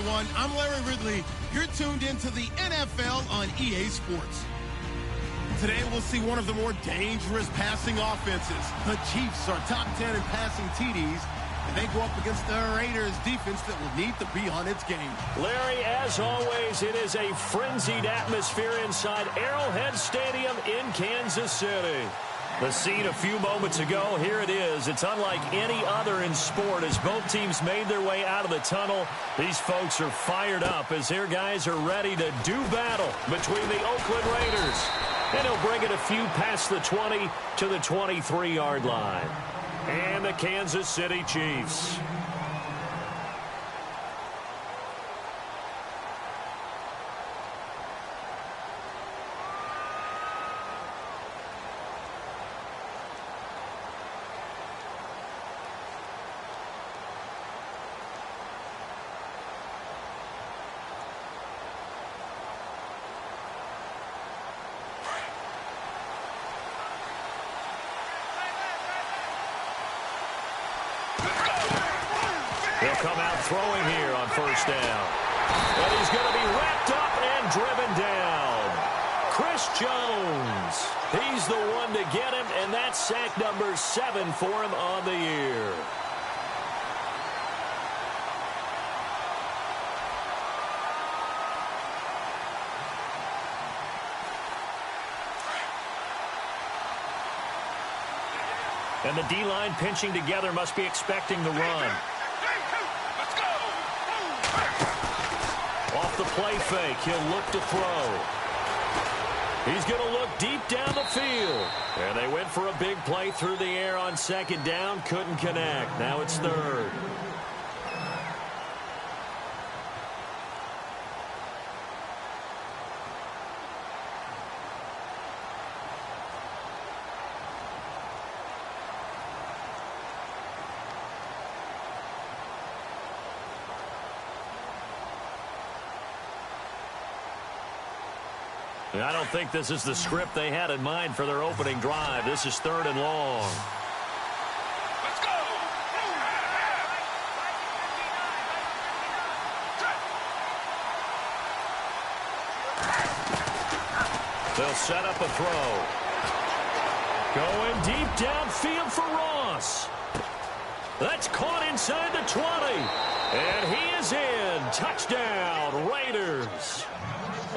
everyone. I'm Larry Ridley. You're tuned into the NFL on EA Sports. Today, we'll see one of the more dangerous passing offenses. The Chiefs are top 10 in passing TDs, and they go up against the Raiders defense that will need to be on its game. Larry, as always, it is a frenzied atmosphere inside Arrowhead Stadium in Kansas City. The scene a few moments ago, here it is. It's unlike any other in sport as both teams made their way out of the tunnel. These folks are fired up as their guys are ready to do battle between the Oakland Raiders. And he'll bring it a few past the 20 to the 23-yard line. And the Kansas City Chiefs. He'll come out throwing here on first down. And he's going to be wrapped up and driven down. Chris Jones. He's the one to get him, and that's sack number 7 for him on the year. And the D-line pinching together must be expecting the run. Off the play fake, he'll look to throw. He's going to look deep down the field. And they went for a big play through the air on second down. Couldn't connect. Now it's third. I don't think this is the script they had in mind for their opening drive. This is third and long. Let's go! They'll set up a throw. Going deep downfield for Ross. That's caught inside the 20. And he is in. Touchdown, Raiders.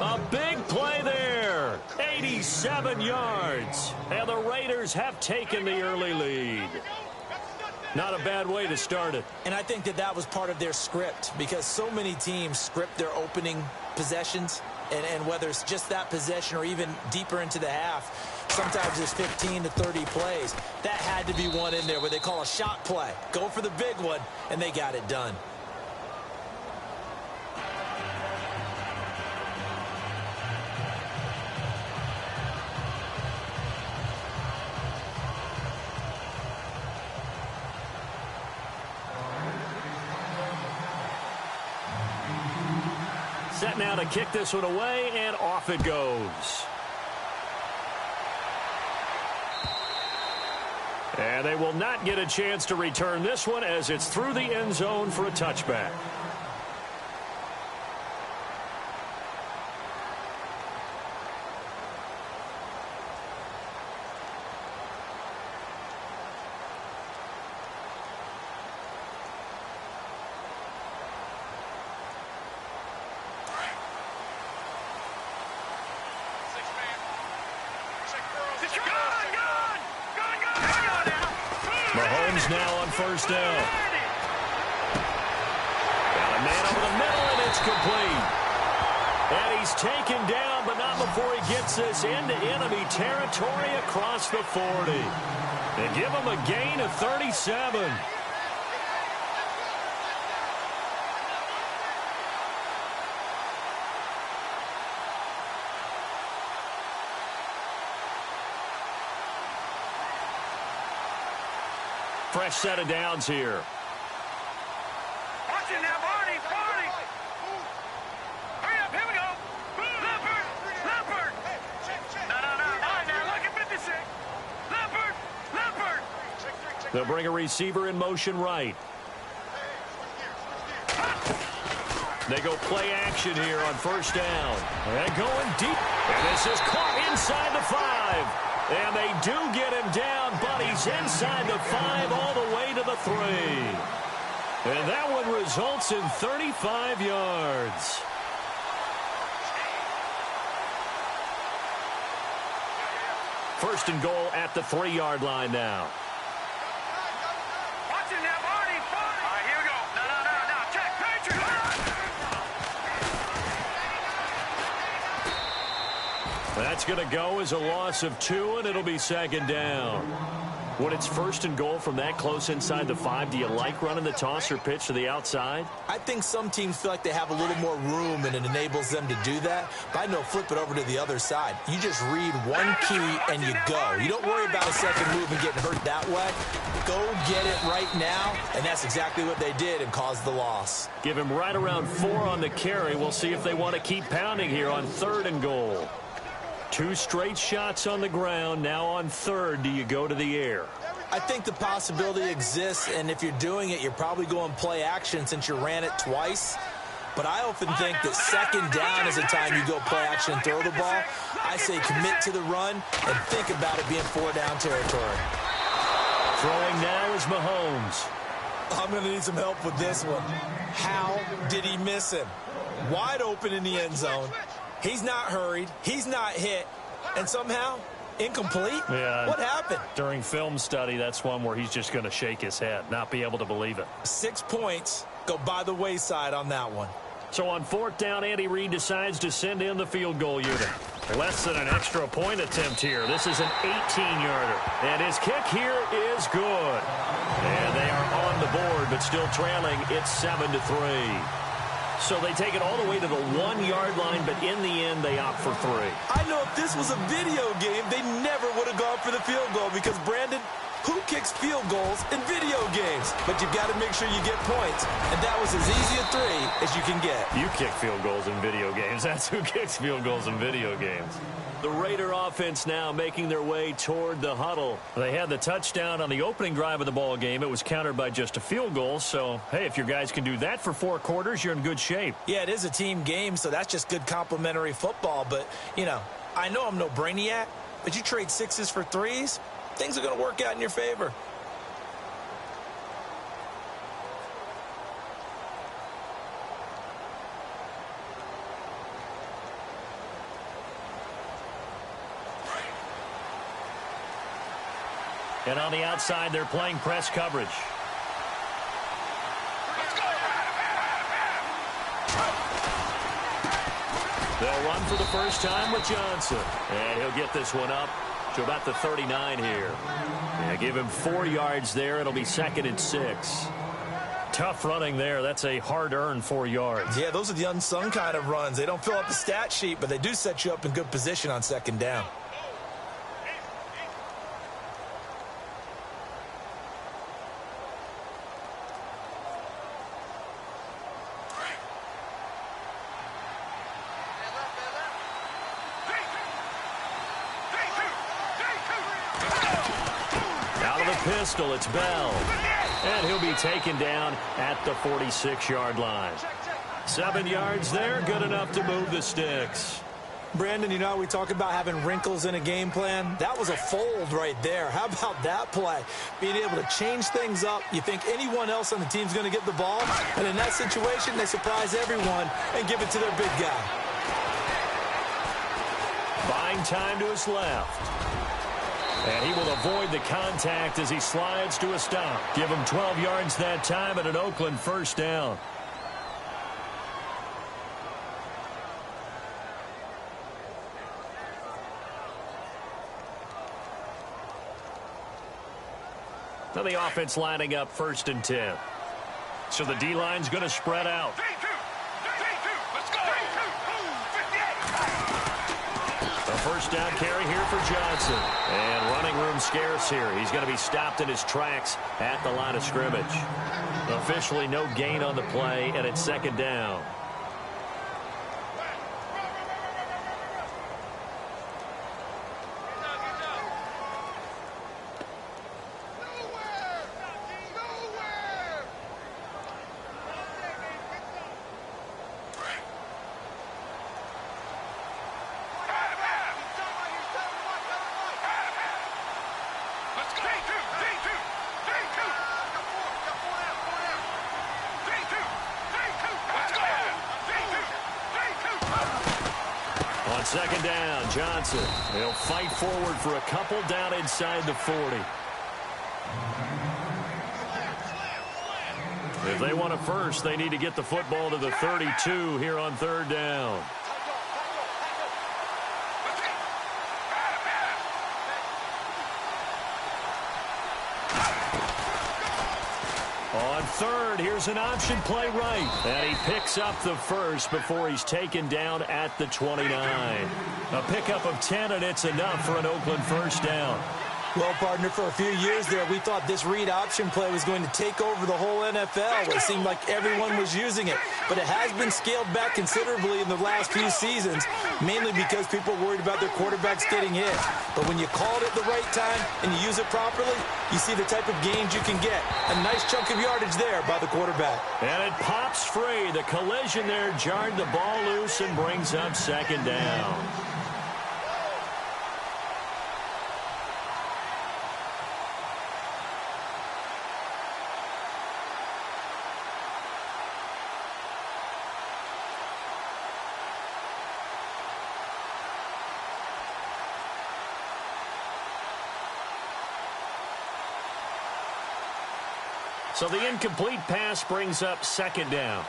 A big play there, 87 yards, and the Raiders have taken the early lead. Not a bad way to start it. And I think that was part of their script because so many teams script their opening possessions, and whether it's just that possession or even deeper into the half, sometimes it's 15 to 30 plays. That had to be one in there where they call a shot play. Go for the big one, and they got it done. Set now to kick this one away, and off it goes. And they will not get a chance to return this one as it's through the end zone for a touchback. Mahomes now on first down. Got a man over the middle, and it's complete. And he's taken down, but not before he gets this into enemy territory across the 40. They give him a gain of 37. Fresh set of downs here. Watch it now, Barney! Hurry up, here we go! Leopard! No. All right, now, look at 56. Leopard! They'll bring a receiver in motion right. They go play action here on first down. And going deep. And this is caught inside the 5. And they do get him down, but he's inside the 5 all the way to the 3. And that one results in 35 yards. First and goal at the 3-yard line now. Watch it now, Marty. All right, here we go. No. Check. Patriot. That's going to go as a loss of 2, and it'll be second down. When it's first and goal from that close inside the 5, do you like running the toss or pitch to the outside? I think some teams feel like they have a little more room and it enables them to do that. But I know flip it over to the other side. You just read one key and you go. You don't worry about a second move and getting hurt that way. Go get it right now, and that's exactly what they did and caused the loss. Give him right around 4 on the carry. We'll see if they want to keep pounding here on third and goal. 2 straight shots on the ground. Now on third, do you go to the air? I think the possibility exists, and if you're doing it, you're probably going play action since you ran it twice. But I often think that second down is the time you go play action and throw the ball. I say commit to the run and think about it being 4-down territory. Throwing now is Mahomes. I'm going to need some help with this one. How did he miss him? Wide open in the end zone. He's not hurried. He's not hit. And somehow, incomplete? Yeah. What happened? During film study, that's one where he's just going to shake his head, not be able to believe it. 6 points go by the wayside on that one. So on fourth down, Andy Reid decides to send in the field goal unit. Less than an extra point attempt here. This is an 18-yarder. And his kick here is good. And they are on the board, but still trailing. It's 7-3. So they take it all the way to the 1-yard line, but in the end, they opt for 3. I know if this was a video game, they never would have gone for the field goal because, Brandon, who kicks field goals in video games? But you've got to make sure you get points. And that was as easy a 3 as you can get. You kick field goals in video games. That's who kicks field goals in video games. The Raider offense now making their way toward the huddle. They had the touchdown on the opening drive of the ball game. It was countered by just a field goal. So, hey, if your guys can do that for 4 quarters, you're in good shape. Yeah, it is a team game, so that's just good complimentary football. But, you know, I know I'm no brainiac, but you trade 6s for 3s, things are going to work out in your favor. And on the outside, they're playing press coverage. They'll run for the first time with Johnson. And he'll get this one up to about the 39 here. Yeah, give him 4 yards there. It'll be 2nd and 6. Tough running there. That's a hard-earned 4 yards. Yeah, those are the unsung kind of runs. They don't fill up the stat sheet, but they do set you up in good position on 2nd down. Pistol, it's Bell. And he'll be taken down at the 46-yard line. 7 yards there, good enough to move the sticks. Brandon, you know, we talk about having wrinkles in a game plan. That was a fold right there. How about that play? Being able to change things up. You think anyone else on the team's going to get the ball, and in that situation, they surprise everyone and give it to their big guy. Buying time to his left. And he will avoid the contact as he slides to a stop. Give him 12 yards that time and an Oakland first down. Now the offense lining up 1st and 10. So the D-line's going to spread out. First down carry here for Johnson. And running room scarce here. He's going to be stopped in his tracks at the line of scrimmage. Officially no gain on the play, and it's 2nd down. On second down, Johnson. He'll fight forward for a couple down inside the 40. If they want a first, they need to get the football to the 32 here on third down. On third, here's an option play right. And he picks up the first before he's taken down at the 29. A pickup of 10, and it's enough for an Oakland first down. Well, partner, for a few years there, we thought this read option play was going to take over the whole NFL. It seemed like everyone was using it. But it has been scaled back considerably in the last few seasons, mainly because people are worried about their quarterbacks getting hit. But when you call it at the right time and you use it properly, you see the type of gains you can get. A nice chunk of yardage there by the quarterback. And it pops free. The collision there jarred the ball loose and brings up second down. So the incomplete pass brings up second down.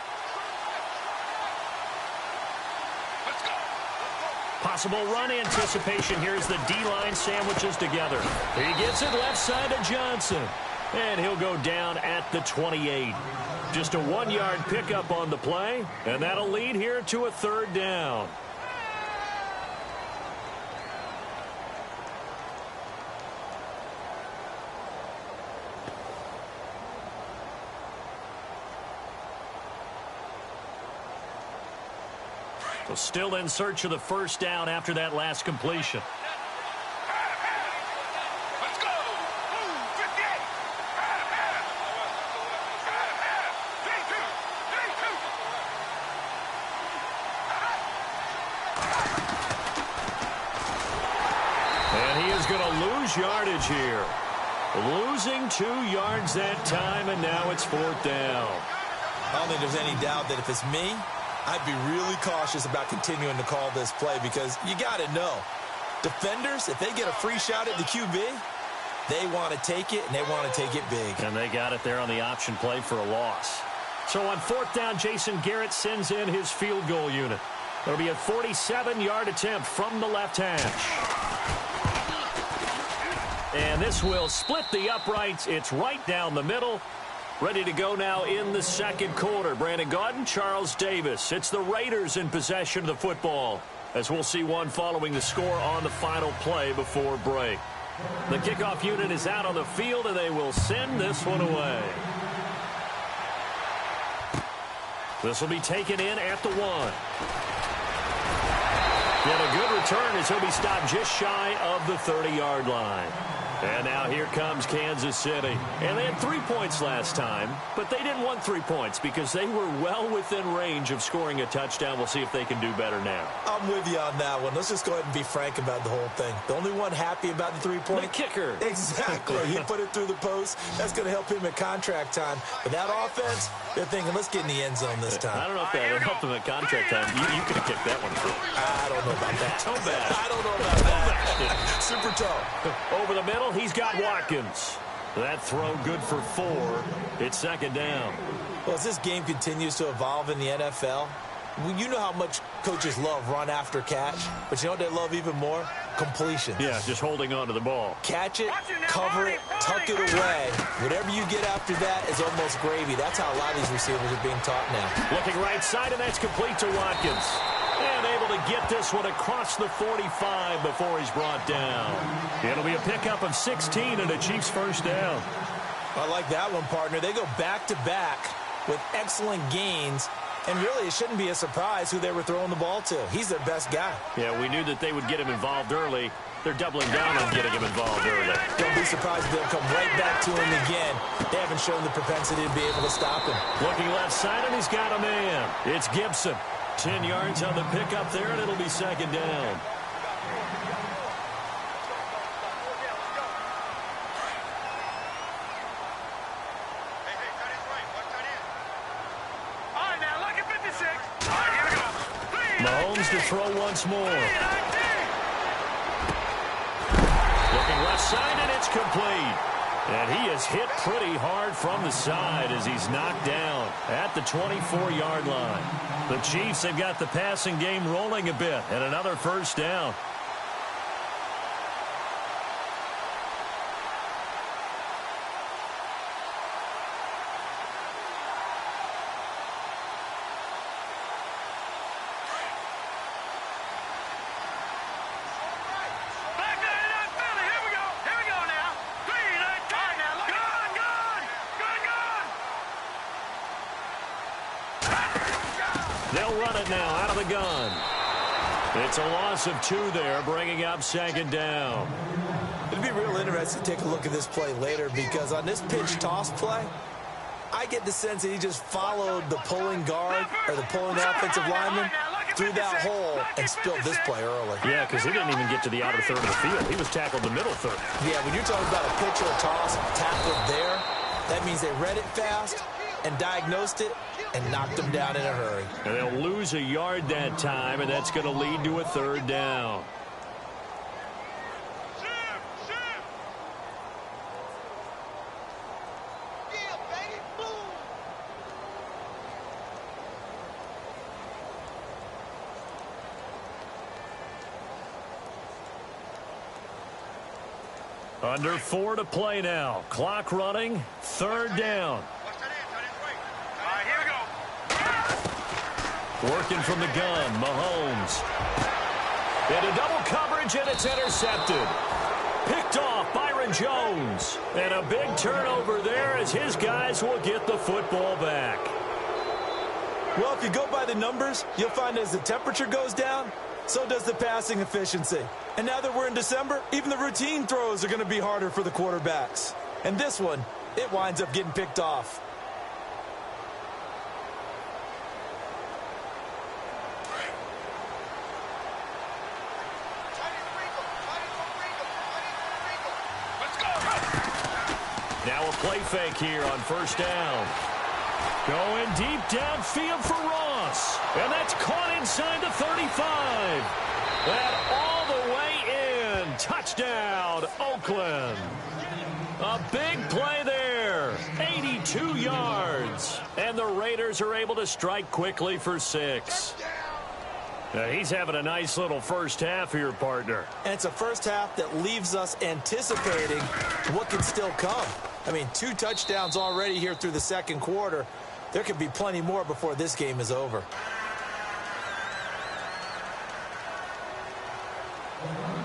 Possible run anticipation here as the D-line sandwiches together. He gets it left side to Johnson. And he'll go down at the 28. Just a 1-yard pickup on the play. And that'll lead here to a third down. So still in search of the first down after that last completion. Let's go. 58. And he is going to lose yardage here. Losing 2 yards that time, and now it's fourth down. I don't think there's any doubt that if it's me, I'd be really cautious about continuing to call this play because you got to know, defenders, if they get a free shot at the QB, they want to take it, and they want to take it big. And they got it there on the option play for a loss. So on fourth down, Jason Garrett sends in his field goal unit. It'll be a 47-yard attempt from the left hash. And this will split the uprights. It's right down the middle. Ready to go now in the second quarter. Brandon Gaudin, Charles Davis. It's the Raiders in possession of the football, as we'll see one following the score on the final play before break. The kickoff unit is out on the field, and they will send this one away. This will be taken in at the 1. Get a good return as he'll be stopped just shy of the 30-yard line. And now here comes Kansas City. And they had 3 points last time, but they didn't want 3 points because they were well within range of scoring a touchdown. We'll see if they can do better now. I'm with you on that one. Let's just go ahead and be frank about the whole thing. The only one happy about the 3-point? The kicker. Exactly. He put it through the post. That's going to help him at contract time. But that offense, they're thinking, let's get in the end zone this time. I don't know if that helped him at contract time. You could have kicked that one through. I don't know about that. Toe bad. I don't know about that. Super toe. Over the middle, he's got Watkins. That throw good for 4. It's second down. Well, as this game continues to evolve in the NFL, you know how much coaches love run after catch, but you know what they love even more? Completion. Yeah, just holding on to the ball. Catch it, cover it, tuck it away. Whatever you get after that is almost gravy. That's how a lot of these receivers are being taught now. Looking right side, and that's complete to Watkins. And able to get this one across the 45 before he's brought down. It'll be a pickup of 16 and a Chiefs first down. I like that one, partner. They go back-to-back with excellent gains. And really, it shouldn't be a surprise who they were throwing the ball to. He's their best guy. Yeah, we knew that they would get him involved early. They're doubling down on getting him involved early. Don't be surprised if they'll come right back to him again. They haven't shown the propensity to be able to stop him. Looking left side, and he's got a man. It's Gibson. 10 yards on the pickup there, and it'll be second down. Mahomes to throw once more. Looking left side, and it's complete. And he is hit pretty hard from the side as he's knocked down at the 24-yard line. The Chiefs have got the passing game rolling a bit, and another first down. They'll run it now out of the gun. It's a loss of 2 there, bringing up second down. It'd be real interesting to take a look at this play later because on this pitch toss play, I get the sense that he just followed the pulling guard or the pulling offensive lineman through that hole and spilled this play early. Yeah, because he didn't even get to the outer third of the field. He was tackled the middle third. Yeah, when you're talking about a pitch or a toss tackled there, that means they read it fast and diagnosed it and knocked him down in a hurry. And they'll lose a yard that time, and that's going to lead to a third down. Under 4 to play now. Clock running. Third down. Here we go. Working from the gun, Mahomes. Into double coverage, and it's intercepted. Picked off Byron Jones. And a big turnover there as his guys will get the football back. Well, if you go by the numbers, you'll find as the temperature goes down, so does the passing efficiency. And now that we're in December, even the routine throws are going to be harder for the quarterbacks. And this one, it winds up getting picked off. Now a play fake here on first down. Going deep downfield for Ross. And that's caught inside the 35. That all the way in. Touchdown, Oakland. A big play there. 82 yards. And the Raiders are able to strike quickly for 6. Now he's having a nice little first half here, partner. And it's a first half that leaves us anticipating what could still come. I mean, 2 touchdowns already here through the second quarter. There could be plenty more before this game is over.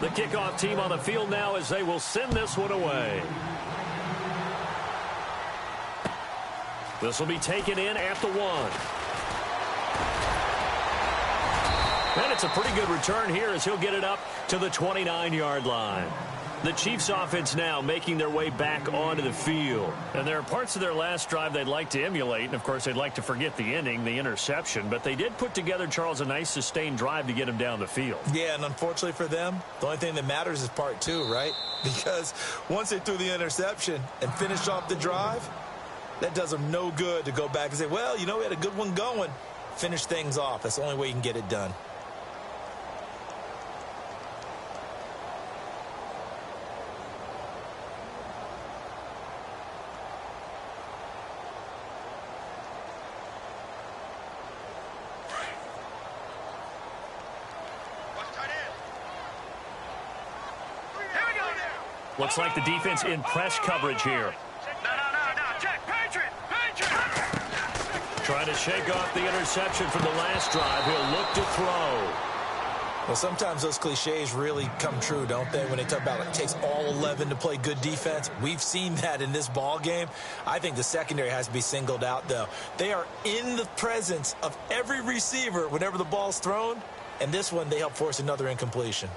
The kickoff team on the field now as they will send this one away. This will be taken in at the 1. And it's a pretty good return here as he'll get it up to the 29-yard line. The Chiefs offense now making their way back onto the field. And there are parts of their last drive they'd like to emulate. And, of course, they'd like to forget the ending, the interception. But they did put together, Charles, a nice sustained drive to get him down the field. Yeah, and unfortunately for them, the only thing that matters is part 2, right? Because once they threw the interception and finished off the drive, that does them no good to go back and say, well, you know, we had a good one going. Finish things off. That's the only way you can get it done. Looks like the defense in press coverage here. No. Check. Patriot. Trying to shake off the interception from the last drive. He'll look to throw. Well, sometimes those cliches really come true, don't they? When they talk about it takes all 11 to play good defense. We've seen that in this ball game. I think the secondary has to be singled out, though. They are in the presence of every receiver whenever the ball's thrown. And this one, they help force another incompletion.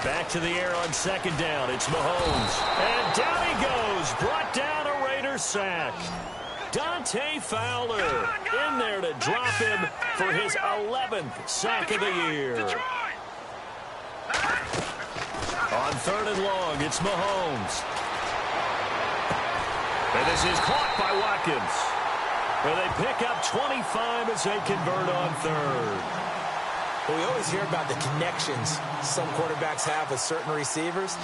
Back to the air on second down. It's Mahomes. And down he goes. Brought down a Raider sack. Dante Fowler in there to drop him for his 11th sack of the year. On 3rd and long, it's Mahomes. And this is caught by Watkins. And they pick up 25 as they convert on 3rd. Well, we always hear about the connections some quarterbacks have with certain receivers.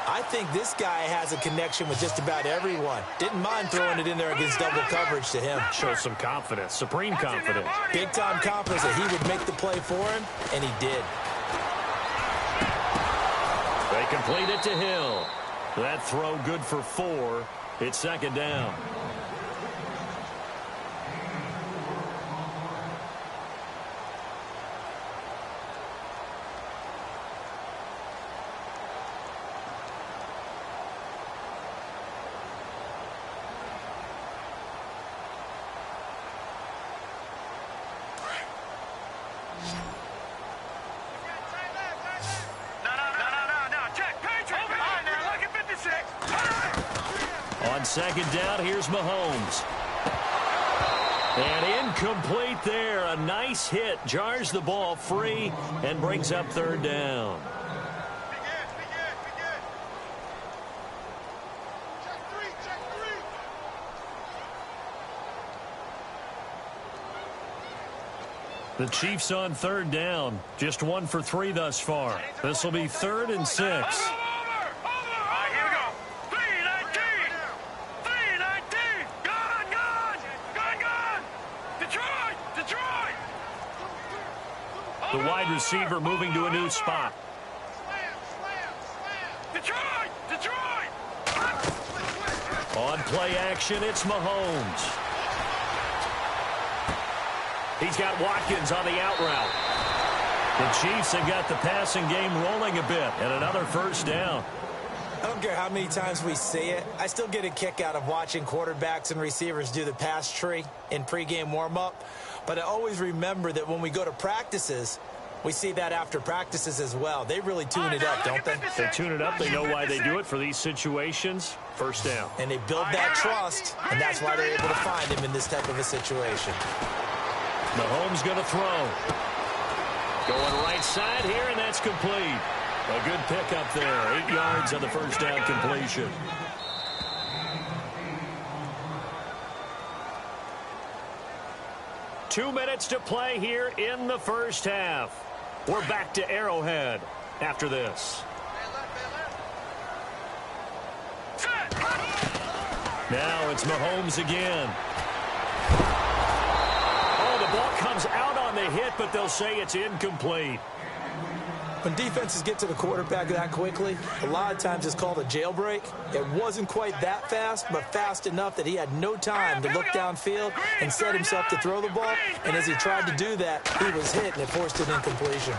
I think this guy has a connection with just about everyone. Didn't mind throwing it in there against double coverage to him. Shows some confidence, supreme confidence. Big-time confidence that he would make the play for him, and he did. They complete it to Hill. That throw good for 4. It's 2nd down. On 2nd down, here's Mahomes. And incomplete there. A nice hit. Jars the ball free and brings up 3rd down. The Chiefs on 3rd down. Just 1 for 3 thus far. This will be 3rd and 6. The wide receiver moving to a new spot. On play action, it's Mahomes. He's got Watkins on the out route. The Chiefs have got the passing game rolling a bit, and another 1st down. I don't care how many times we see it. I still get a kick out of watching quarterbacks and receivers do the pass tree in pregame warm-up. But I always remember that when we go to practices, we see that after practices as well. They really tune it up, don't they? They tune it up. They know why they do it for these situations. 1st down. And they build that trust, and that's why they're able to find him in this type of a situation. Mahomes going to throw. Going right side here, and that's complete. A good pickup there. 8 yards on the 1st down completion. Two minutes to play here in the 1st half. We're back to Arrowhead after this. Now it's Mahomes again. Oh, the ball comes out on the hit, but they'll say it's incomplete. When defenses get to the quarterback that quickly, a lot of times it's called a jailbreak. It wasn't quite that fast, but fast enough that he had no time to look downfield and set himself to throw the ball. And as he tried to do that, he was hit, and it forced an incompletion.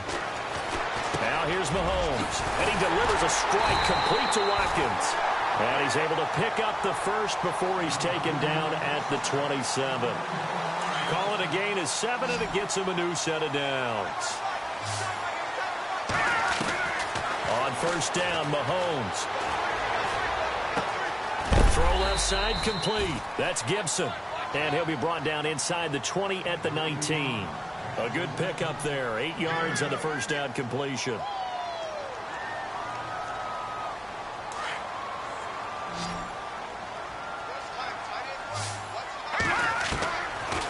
Now here's Mahomes, and he delivers a strike complete to Watkins. And he's able to pick up the 1st before he's taken down at the 27. Call it a gain of 7, and it gets him a new set of downs. On 1st down, Mahomes. Throw left side complete. That's Gibson. And he'll be brought down inside the 20 at the 19. A good pickup there. 8 yards on the 1st down completion.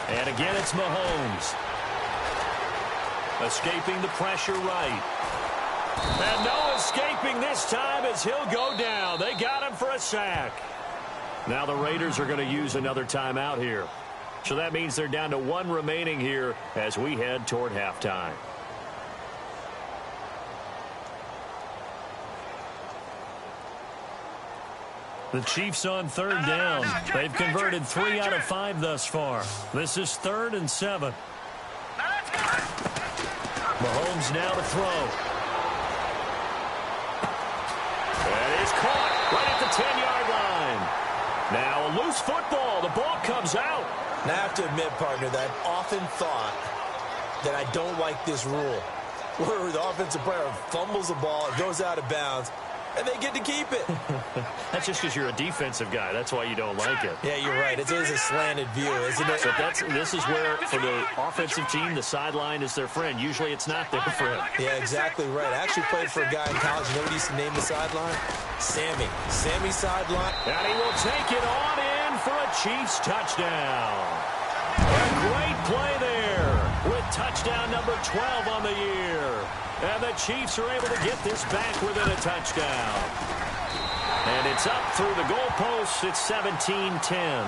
And again, it's Mahomes. Escaping the pressure right. And no escaping this time as he'll go down. They got him for a sack. Now the Raiders are going to use another timeout here. So that means they're down to 1 remaining here as we head toward halftime. The Chiefs on 3rd down. They've converted 3 out of 5 thus far. This is 3rd and 7. Mahomes now to throw. That is caught right at the 10-yard line. Now a loose football. The ball comes out. Now I have to admit, partner, that I've often thought that I don't like this rule, where the offensive player fumbles the ball, it goes out of bounds, and they get to keep it. That's just because you're a defensive guy. That's why you don't like it. Yeah, you're right. It is a slanted view, isn't it? So this is where, for the offensive team, the sideline is their friend. Usually it's not their friend. Yeah, exactly right. I actually played for a guy in college. You know what he used to name the sideline? Sammy. Sammy sideline. And he will take it on in for a Chiefs touchdown. A great play there with touchdown number 12 on the year. And the Chiefs are able to get this back within a touchdown. And it's up through the goalposts. It's 17-10.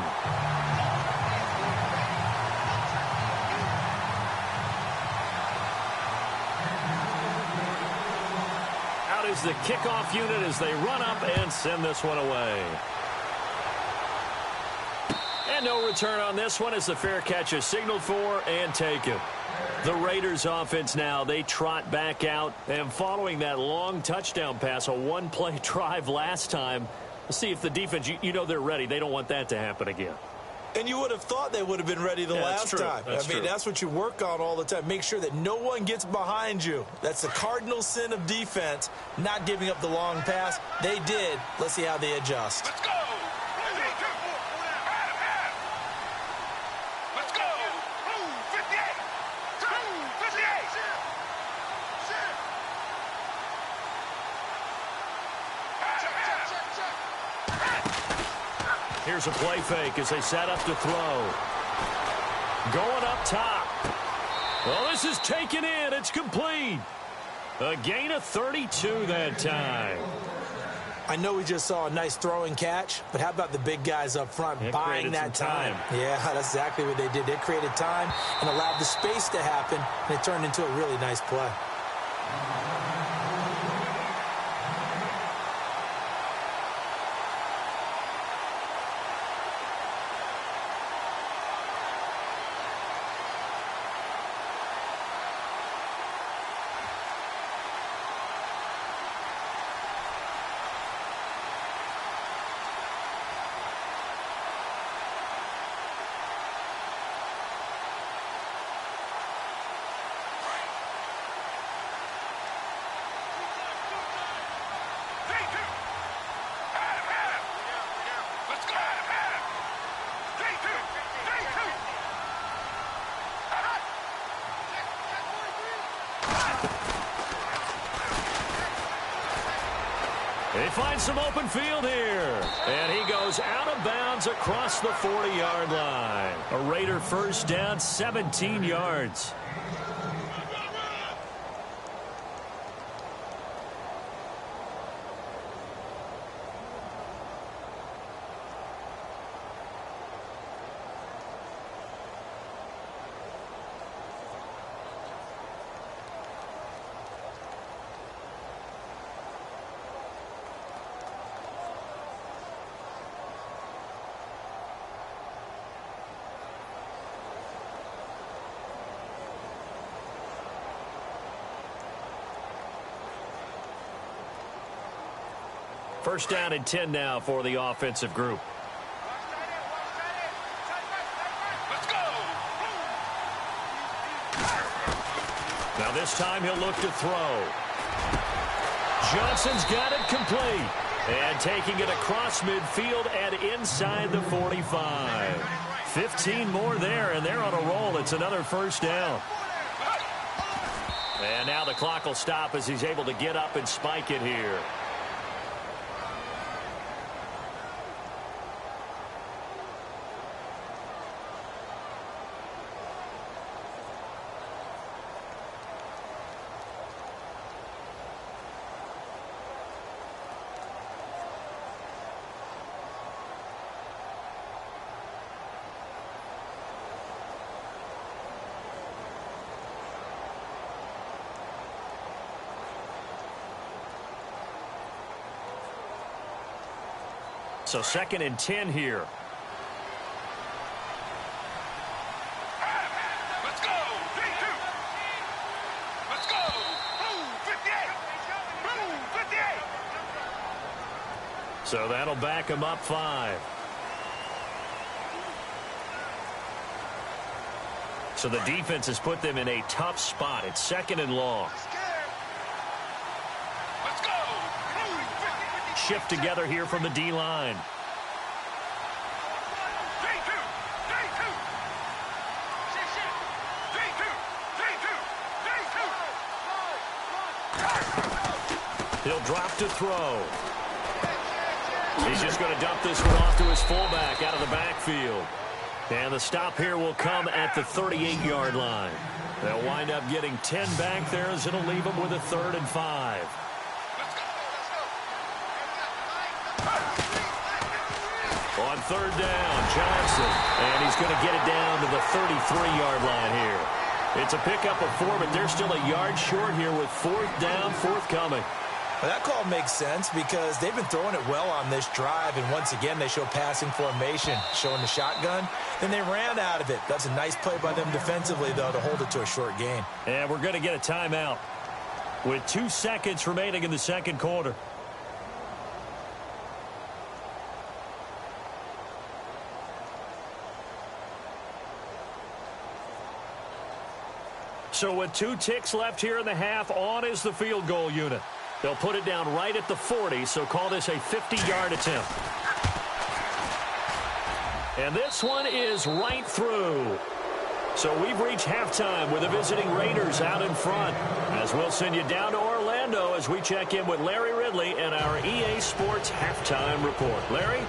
Out is the kickoff unit as they run up and send this one away. And no return on this one as the fair catch is signaled for and taken. The Raiders offense now, they trot back out. And following that long touchdown pass, a one-play drive last time, let's see if the defense, you know they're ready. They don't want that to happen again. And you would have thought they would have been ready the last time. I mean, that's what you work on all the time. Make sure that no one gets behind you. That's the cardinal sin of defense, not giving up the long pass. They did. Let's see how they adjust. Let's go! Let's go! 58! 58! Here's a play fake as they set up to throw. Going up top. Well, this is taken in. It's complete. A gain of 32 that time. I know we just saw a nice throwing catch, but how about the big guys up front buying that time? Yeah, that's exactly what they did. They created time and allowed the space to happen, and it turned into a really nice play. They find some open field here. And he goes out of bounds across the 40-yard line. A Raider first down, 17 yards. First down and 10 now for the offensive group. Let's go! Now this time he'll look to throw. Johnson's got it complete. And taking it across midfield and inside the 45. 15 more there, and they're on a roll. It's another first down. And now the clock will stop as he's able to get up and spike it here. So second and 10 here. Let's go! 3-2! Let's go! 58! 58! So that'll back him up 5. So the defense has put them in a tough spot. It's second and long. Let's go! 58! shift together here from the D-line. He'll drop to throw. He's just going to dump this one off to his fullback out of the backfield. And the stop here will come at the 38-yard line. They'll wind up getting 10 back there as it'll leave them with a 3rd and 5. On 3rd down, Johnson. And he's going to get it down to the 33-yard line here. It's a pickup of 4, but they're still a yard short here with 4th down, forthcoming. Well, that call makes sense because they've been throwing it well on this drive, and once again they show passing formation, showing the shotgun. Then they ran out of it. That's a nice play by them defensively, though, to hold it to a short gain. And we're going to get a timeout with 2 seconds remaining in the second quarter. So with 2 ticks left here in the half, on is the field goal unit. They'll put it down right at the 40, so call this a 50-yard attempt. And this one is right through. So we've reached halftime with the visiting Raiders out in front. As we'll send you down to Orlando as we check in with Larry Ridley and our EA Sports halftime report. Larry?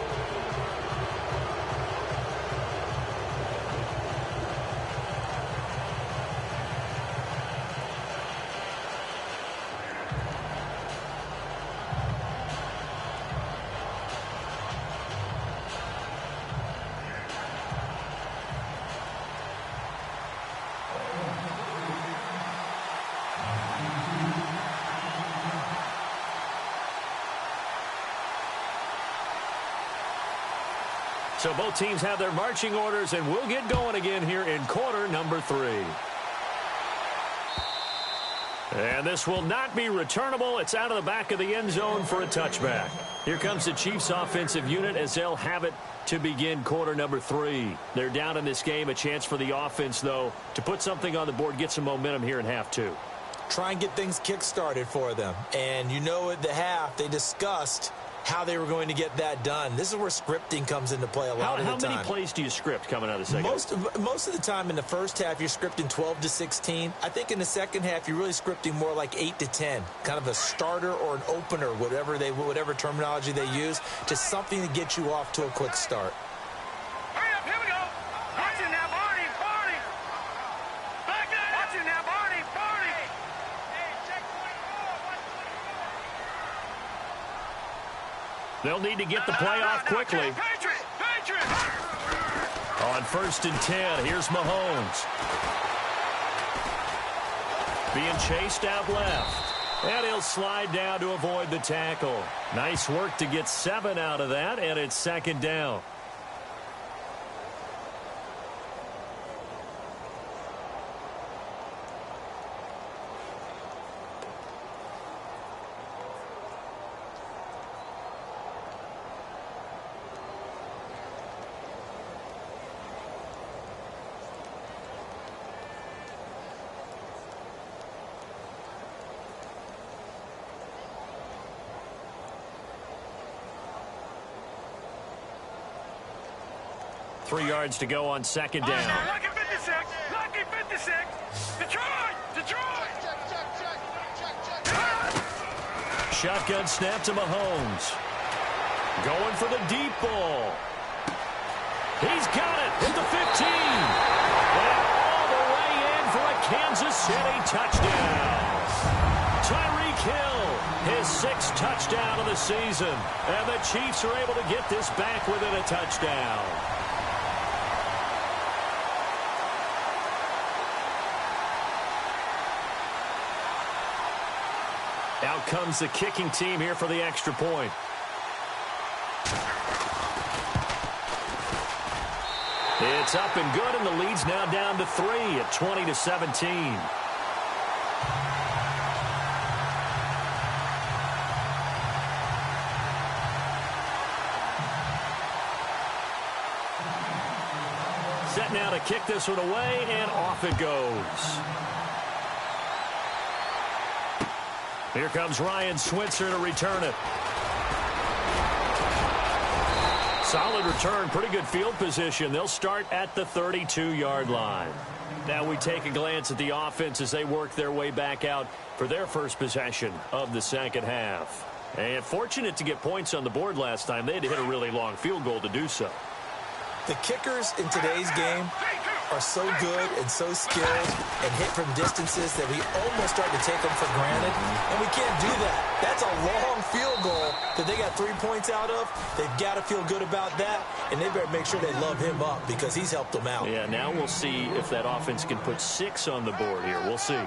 So both teams have their marching orders, and we'll get going again here in quarter number 3. And this will not be returnable. It's out of the back of the end zone for a touchback. Here comes the Chiefs offensive unit as they'll have it to begin quarter number 3. They're down in this game. A chance for the offense, though, to put something on the board, get some momentum here in half 2. Try and get things kick-started for them. And you know at the half they discussed how they were going to get that done. This is where scripting comes into play a lot of the time. How many plays do you script coming out of the second? Most of the time in the first half, you're scripting 12 to 16. I think in the second half, you're really scripting more like 8 to 10. Kind of a starter or an opener, whatever terminology they use, just something to get you off to a quick start. Hurry up, here we go. Watching now, Barney. Back there. Watching now, Barney. Hey, check 24. They'll need to get the play off quickly. Patriot. On 1st and 10, here's Mahomes. Being chased out left. And he'll slide down to avoid the tackle. Nice work to get 7 out of that, and it's 2nd down. Three yards to go on 2nd down. Lucky 56. Detroit. Shotgun snap to Mahomes. Going for the deep ball. He's got it at the 15. And all the way in for a Kansas City touchdown. Tyreek Hill, his 6th touchdown of the season. And the Chiefs are able to get this back within a touchdown. Out comes the kicking team here for the extra point. It's up and good, and the lead's now down to 3 at 20-17. Set now to kick this one away, and off it goes. Here comes Ryan Switzer to return it. Solid return, pretty good field position. They'll start at the 32-yard line. Now we take a glance at the offense as they work their way back out for their first possession of the second half. And fortunate to get points on the board last time. They had to hit a really long field goal to do so. The kickers in today's game are so good and so skilled and hit from distances that we almost start to take them for granted, and we can't do that. That's a long field goal that they got 3 points out of. They've got to feel good about that, and they better make sure they love him up because he's helped them out. Yeah, now we'll see if that offense can put 6 on the board here. We'll see.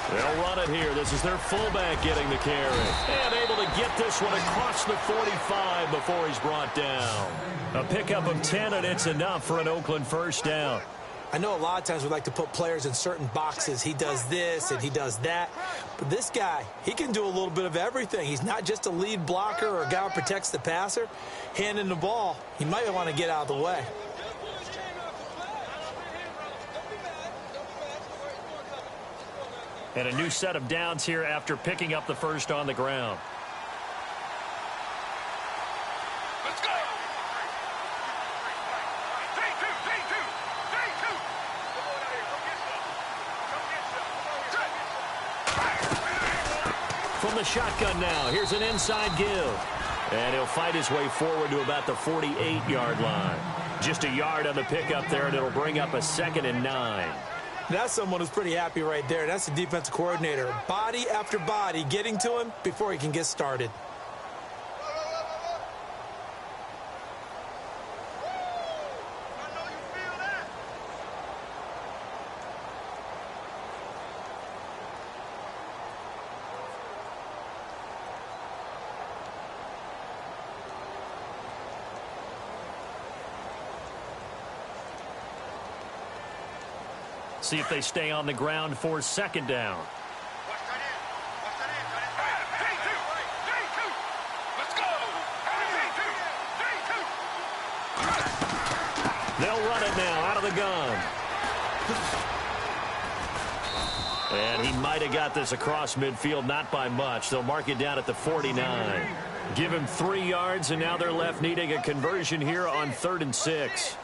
They'll run it here. This is their fullback getting the carry. And able to get this one across the 45 before he's brought down. A pickup of 10, and it's enough for an Oakland first down. I know a lot of times we like to put players in certain boxes. He does this and he does that. But this guy, he can do a little bit of everything. He's not just a lead blocker or a guy who protects the passer. Handing the ball, he might want to get out of the way. And a new set of downs here after picking up the first on the ground. Let's go. From the shotgun now, here's an inside give. And he'll fight his way forward to about the 48-yard line. Just a yard on the pickup there, and it'll bring up a 2nd and 9. That's someone who's pretty happy right there. That's the defensive coordinator. Body after body getting to him before he can get started. See if they stay on the ground for 2nd down. They'll run it now out of the gun. And he might have got this across midfield, not by much. They'll mark it down at the 49. Give him 3 yards, and now they're left needing a conversion here on 3rd and 6.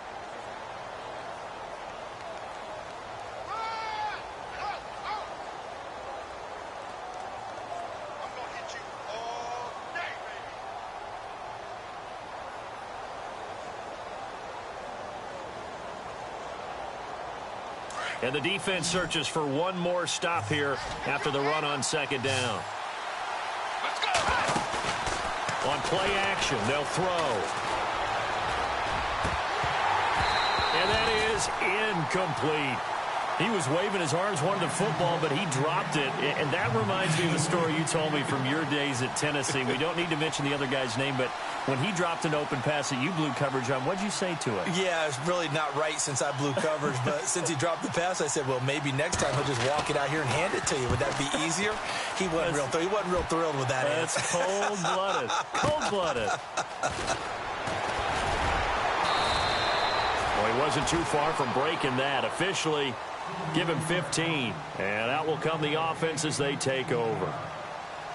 And the defense searches for one more stop here after the run on 2nd down. Let's go. On play action, they'll throw. And that is incomplete. He was waving his arms, wanted the football, but he dropped it. And that reminds me of the story you told me from your days at Tennessee. We don't need to mention the other guy's name, but when he dropped an open pass that you blew coverage on, what'd you say to it? Yeah, it's really not right since I blew coverage, but since he dropped the pass, I said, well, maybe next time he'll just walk it out here and hand it to you. Would that be easier? He wasn't real thrilled with that answer. That's cold-blooded. Cold-blooded. Well, he wasn't too far from breaking that. Officially, give him 15. And out will come the offense as they take over.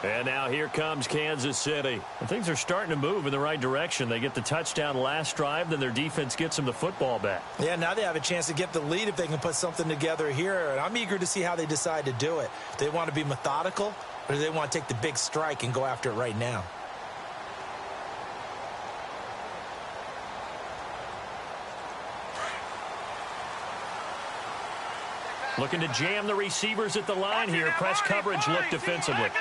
And now here comes Kansas City. And things are starting to move in the right direction. They get the touchdown last drive, then their defense gets them the football back. Yeah, now they have a chance to get the lead if they can put something together here. And I'm eager to see how they decide to do it. Do they want to be methodical, or do they want to take the big strike and go after it right now? Looking to jam the receivers at the line here. Press coverage, look defensively.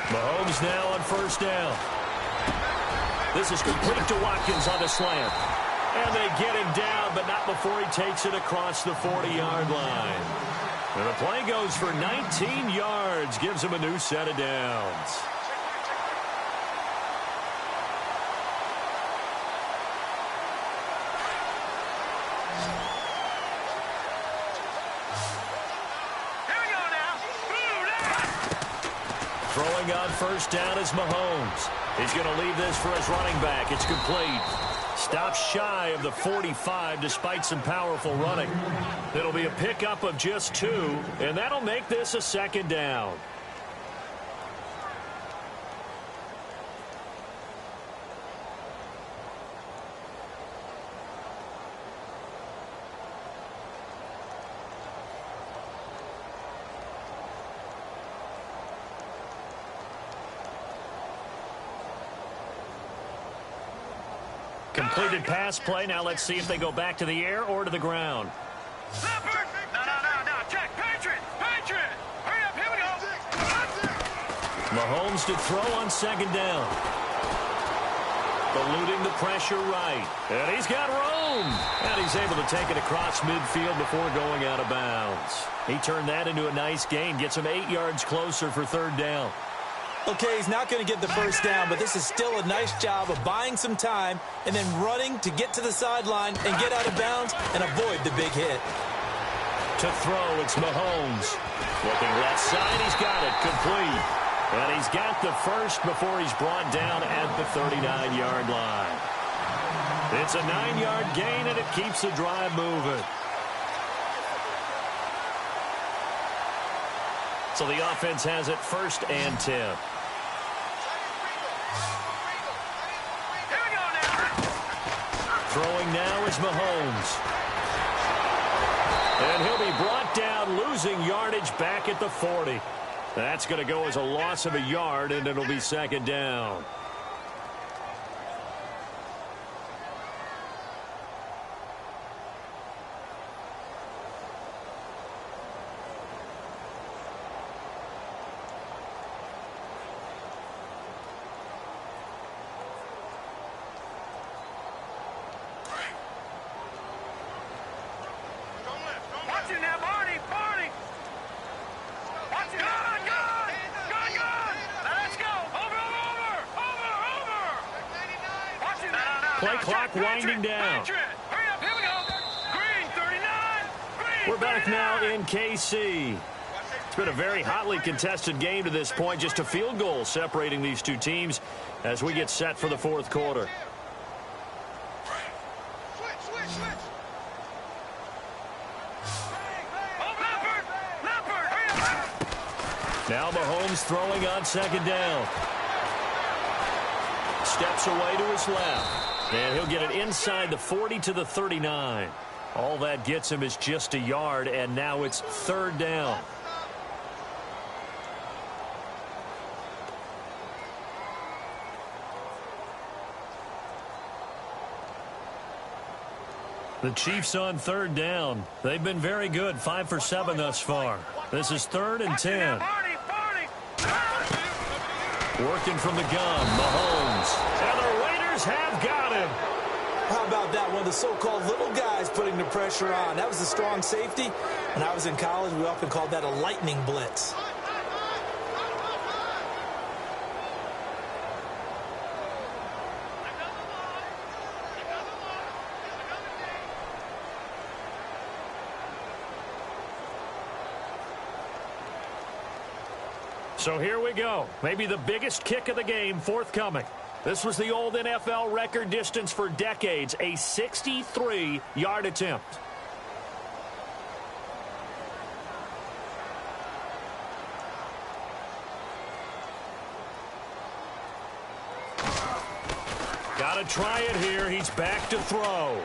Mahomes now on 1st down. This is complete to Watkins on the slant. And they get him down, but not before he takes it across the 40-yard line. And the play goes for 19 yards, gives him a new set of downs. Throwing on first down is Mahomes. He's going to leave this for his running back. It's complete. Stops shy of the 45 despite some powerful running. It'll be a pickup of just 2, and that'll make this a second down. Completed pass play. Now let's see if they go back to the air or to the ground. No. Check. Patriot. Hurry up. Here we go. Mahomes to throw on second down. Eluding the pressure right. And he's got room. And he's able to take it across midfield before going out of bounds. He turned that into a nice gain. Gets him 8 yards closer for third down. Okay, he's not going to get the first down, but this is still a nice job of buying some time and then running to get to the sideline and get out of bounds and avoid the big hit. To throw, it's Mahomes. Looking left side, he's got it. Complete. And he's got the first before he's brought down at the 39-yard line. It's a 9-yard gain, and it keeps the drive moving. So the offense has it 1st and 10. Throwing now is Mahomes. And he'll be brought down, losing yardage back at the 40. That's going to go as a loss of a yard, and it'll be second down. Play clock winding down. Hurry up, here we go. Green, 39. We're back now in KC. It's been a very hotly contested game to this point. Just a field goal separating these two teams as we get set for the fourth quarter. Now Mahomes throwing on second down. Steps away to his left. And he'll get it inside the 40 to the 39. All that gets him is just a yard, and now it's third down. The Chiefs on third down. They've been very good, 5 for 7 thus far. This is 3rd and 10. Working from the gun, Mahomes. And the Raiders have got him. How about that? One of the so-called little guys putting the pressure on. That was a strong safety. When I was in college, we often called that a lightning blitz. So here we go. Maybe the biggest kick of the game forthcoming. This was the old NFL record distance for decades, a 63-yard attempt. Got to try it here. He's back to throw.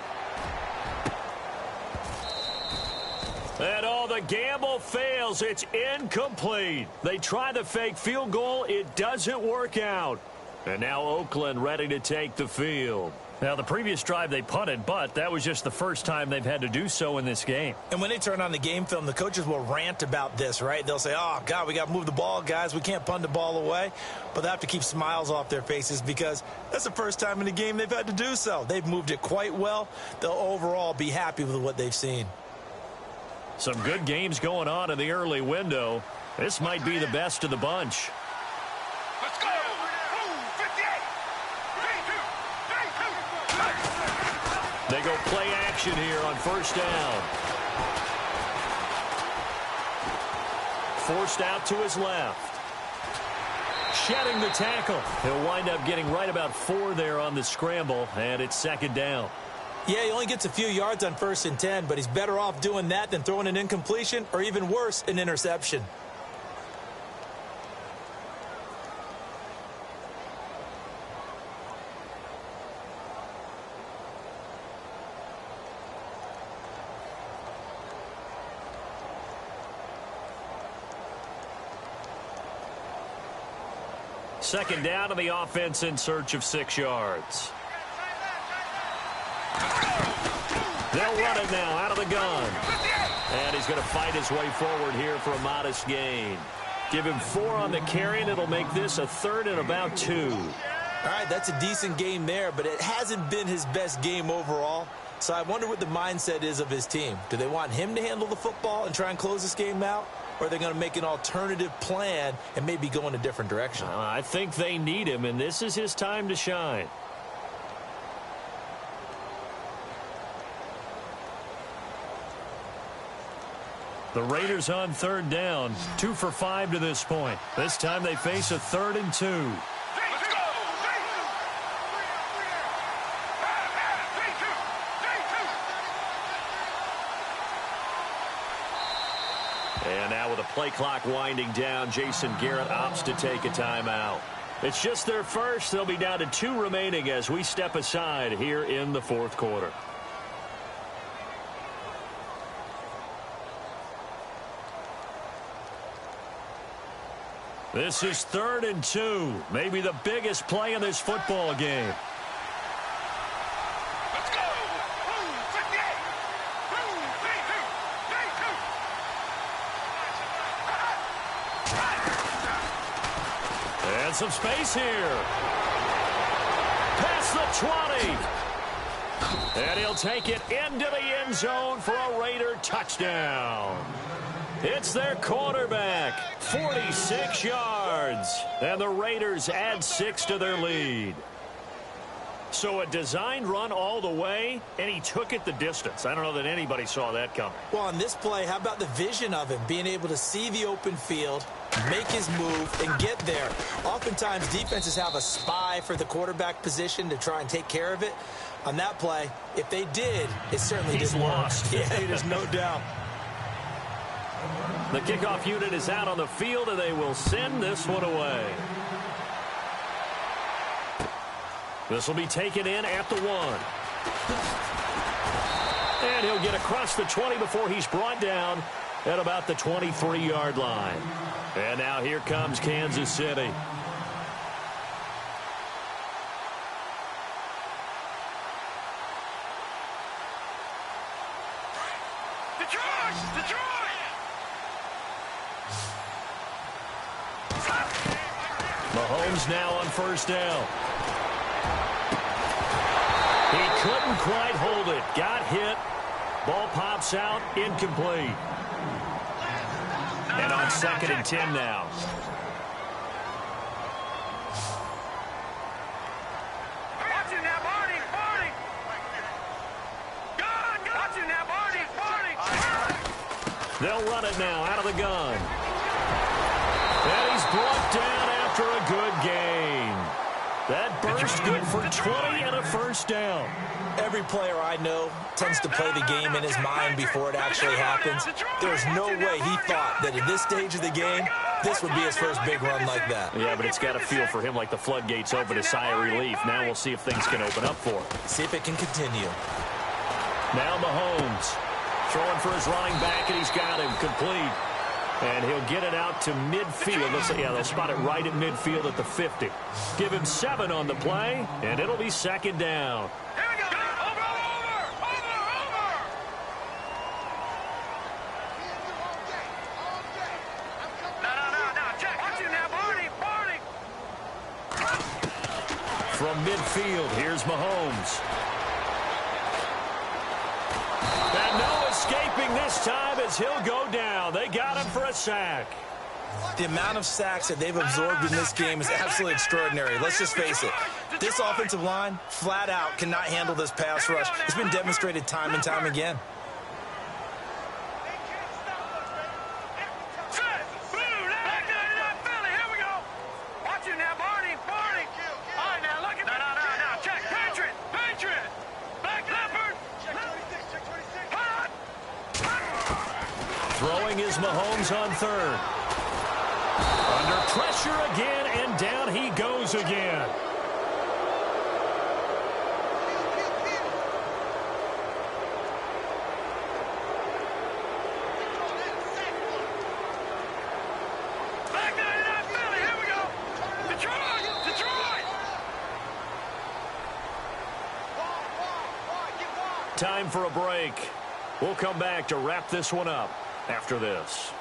And the gamble fails. It's incomplete. They try the fake field goal. It doesn't work out. And now Oakland ready to take the field. Now, the previous drive they punted, but that was just the first time they've had to do so in this game. And when they turn on the game film, the coaches will rant about this, right? They'll say, oh, God, we got to move the ball, guys. We can't punt the ball away. But they have to keep smiles off their faces because that's the first time in the game they've had to do so. They've moved it quite well. They'll overall be happy with what they've seen. Some good games going on in the early window. This might be the best of the bunch. Let's go! Move! 58! 3-2! 3-2! They go play action here on first down. Forced out to his left. Shedding the tackle. He'll wind up getting right about 4 there on the scramble, and it's second down. Yeah, he only gets a few yards on 1st and 10, but he's better off doing that than throwing an incompletion or even worse, an interception. Second down to the offense in search of 6 yards. They'll run it now out of the gun. And he's going to fight his way forward here for a modest gain. Give him 4 on the carry, and it'll make this a 3rd and about 2. All right, that's a decent game there, but it hasn't been his best game overall. So I wonder what the mindset is of his team. Do they want him to handle the football and try and close this game out? Or are they going to make an alternative plan and maybe go in a different direction? I think they need him, and this is his time to shine. The Raiders on 3rd down, 2 for 5 to this point. This time they face a 3rd and 2. Let's go! 3-2! And now with the play clock winding down, Jason Garrett opts to take a timeout. It's just their first. They'll be down to 2 remaining as we step aside here in the 4th quarter. This is 3rd and 2, maybe the biggest play in this football game. Let's go! Move! 58! Move! 3-2! And some space here. Past the 20. And he'll take it into the end zone for a Raider touchdown. It's their quarterback, 46 yards. And the Raiders add 6 to their lead. So a designed run all the way, and he took it the distance. I don't know that anybody saw that coming. Well, on this play, how about the vision of him, being able to see the open field, make his move, and get there? Oftentimes, defenses have a spy for the quarterback position to try and take care of it. On that play, if they did, it certainly He's didn't lost. work. Yeah, there's no doubt. The kickoff unit is out on the field, and they will send this one away. This will be taken in at the 1. And he'll get across the 20 before he's brought down at about the 23-yard line. And now here comes Kansas City. Detroit! Detroit! Mahomes now on first down. He couldn't quite hold it. Got hit. Ball pops out. Incomplete. And on 2nd and 10 now. Watching now, Barney! Barney! Gun! Watching now, Barney! Barney! They'll run it now out of the gun. And he's brought down after a good gain. That burst good for 20 and a first down. Every player I know tends to play the game in his mind before it actually happens. There's no way he thought that at this stage of the game, this would be his first big run like that. Yeah, but it's got to feel for him like the floodgates open, a sigh of relief. Now we'll see if things can open up for him. See if it can continue. Now Mahomes throwing for his running back, and he's got him complete. And he'll get it out to midfield. Let's say, yeah, they'll spot it right at midfield at the 50. Give him 7 on the play, and it'll be second down. Here we go! Over! No, check! Watching now, Barney! Barney! From midfield, here's Mahomes. And Noah's escaping this time as he'll go down. They got him for a sack. The amount of sacks that they've absorbed in this game is absolutely extraordinary. Let's just face it. This offensive line, flat out, cannot handle this pass rush. It's been demonstrated time and time again. Throwing is Mahomes on third. Under pressure again, and down he goes again. Time for a break. We'll come back to wrap this one up after this.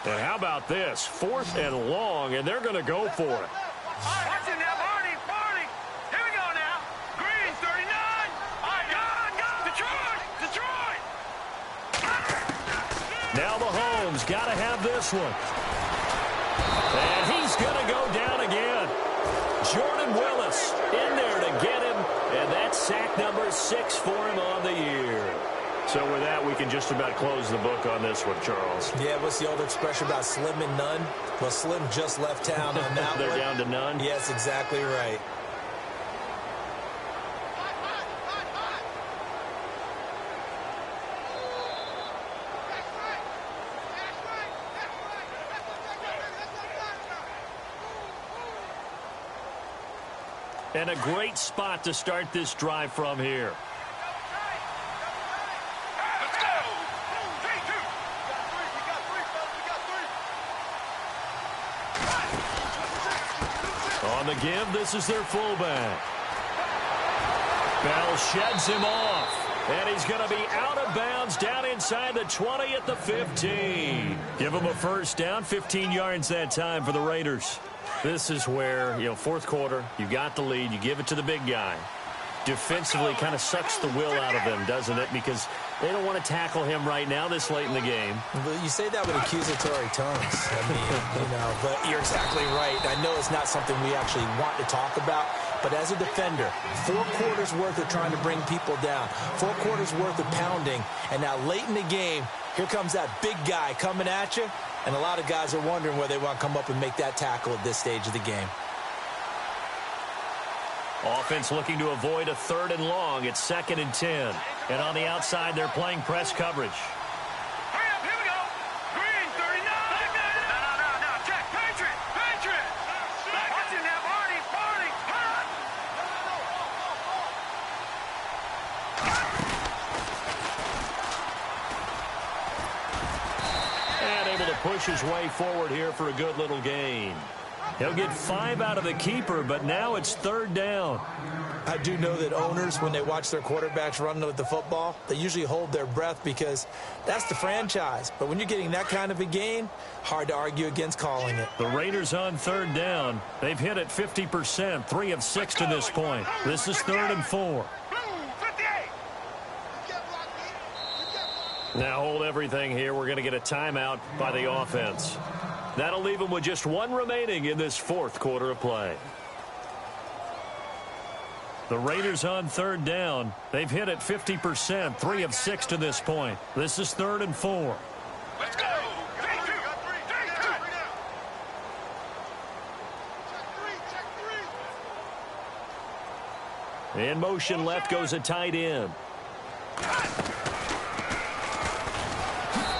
And how about this? 4th and long, and they're going to go for it. Watch it now, Barney. Here we go now. Green, 39. Go. Detroit. Now Mahomes got to have this one. And he's going to go down again. Jordan Willis in there to get him, and that's sack number 6 for him on the year. So with that, we can just about close the book on this one, Charles. Yeah, what's the old expression about slim and none? Well, Slim just left town on that They're one. down to none? Yes, exactly right. And a great spot to start this drive from here. On the give, this is their fullback. Bell sheds him off. And he's going to be out of bounds down inside the 20 at the 15. Give him a first down, 15 yards that time for the Raiders. This is where, fourth quarter, you got the lead, you give it to the big guy. Defensively kind of sucks the will out of them, doesn't it? Because they don't want to tackle him right now this late in the game. Well, you say that with accusatory tones. I mean, but you're exactly right. I know it's not something we actually want to talk about, but as a defender, 4 quarters worth of trying to bring people down, 4 quarters worth of pounding, and now late in the game, here comes that big guy coming at you, and a lot of guys are wondering where they want to come up and make that tackle at this stage of the game. Offense looking to avoid a 3rd and long. It's 2nd and 10. And on the outside, they're playing press coverage. Hurry up, here we go. Green, 39. No. Check, Patriot. Watch it now, Barney. And able to push his way forward here for a good little gain. He'll get 5 out of the keeper, but now it's 3rd down. I do know that owners, when they watch their quarterbacks run with the football, they usually hold their breath because that's the franchise. But when you're getting that kind of a gain, hard to argue against calling it. The Raiders on 3rd down. They've hit it 50%, 3 of 6 to this point. This is 3rd and 4. Now hold everything here. We're going to get a timeout by the offense. That'll leave them with just 1 remaining in this 4th quarter of play. The Raiders on 3rd down. They've hit it 50%, 3 of 6 to this point. This is 3rd and 4. Let's go. In motion left goes a tight end.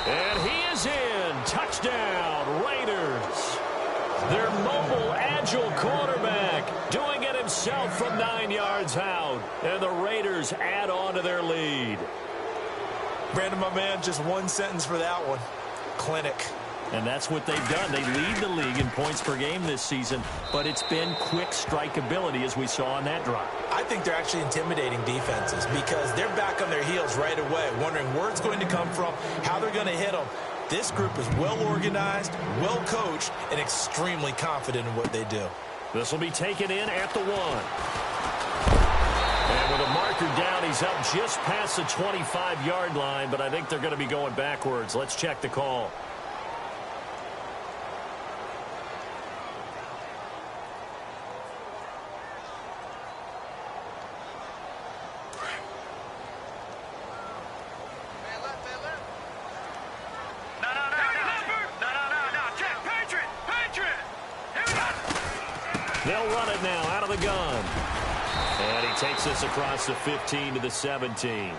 And he is in. Touchdown, Raiders. Their mobile, agile quarterback doing it himself from 9 yards out. And the Raiders add on to their lead. Brandon, my man, just 1 sentence for that one. Clinic. And that's what they've done. They lead the league in points per game this season, but it's been quick strikeability as we saw on that drive. I think they're actually intimidating defenses because they're back on their heels right away, wondering where it's going to come from, how they're going to hit them. This group is well organized, well coached, and extremely confident in what they do. This will be taken in at the 1. And with a marker down, he's up just past the 25-yard line, but I think they're going to be going backwards. Let's check the call. They'll run it now out of the gun. And he takes this across the 15 to the 17.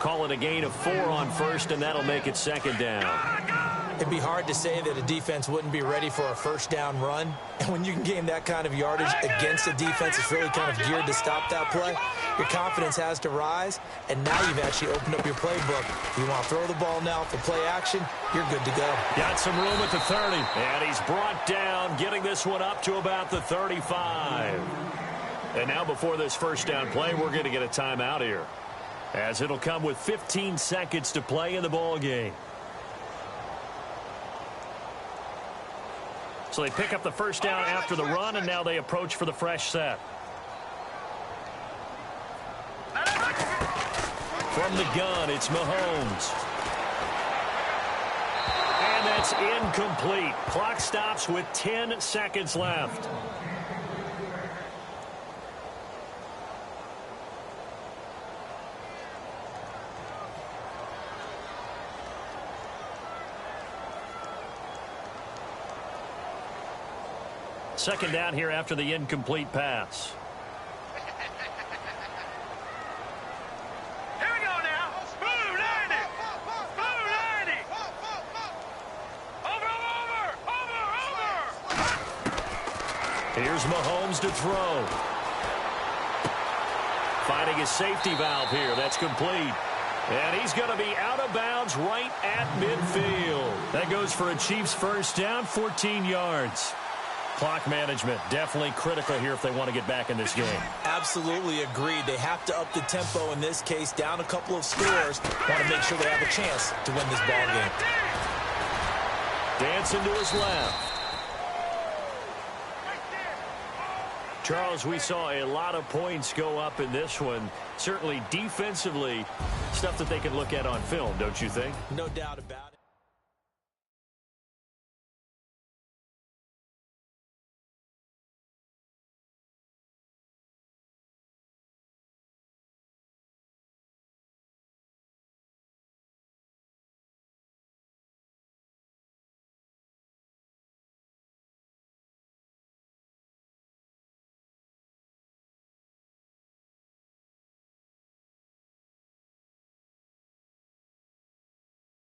Call it a gain of 4 on first, and that'll make it second down. It'd be hard to say that a defense wouldn't be ready for a first down run. And when you can gain that kind of yardage against a defense that's really kind of geared to stop that play, your confidence has to rise. And now you've actually opened up your playbook. If you want to throw the ball now for play action, you're good to go. Got some room at the 30. And he's brought down, getting this one up to about the 35. And now before this first down play, we're going to get a timeout here, as it'll come with 15 seconds to play in the ball game. So they pick up the first down after the run, and now they approach for the fresh set. From the gun, it's Mahomes. And that's incomplete. Clock stops with 10 seconds left. Second down here after the incomplete pass. Here we go now. Boom, 90. Boom, 90. Over. Here's Mahomes to throw. Finding his safety valve here. That's complete. And he's going to be out of bounds right at midfield. That goes for a Chiefs first down, 14 yards. Clock management definitely critical here if they want to get back in this game. Absolutely agreed. They have to up the tempo in this case, down a couple of scores. Want to make sure they have a chance to win this ball game. Dancing to his left. Charles, we saw a lot of points go up in this one. Certainly defensively, stuff that they can look at on film, don't you think? No doubt about it.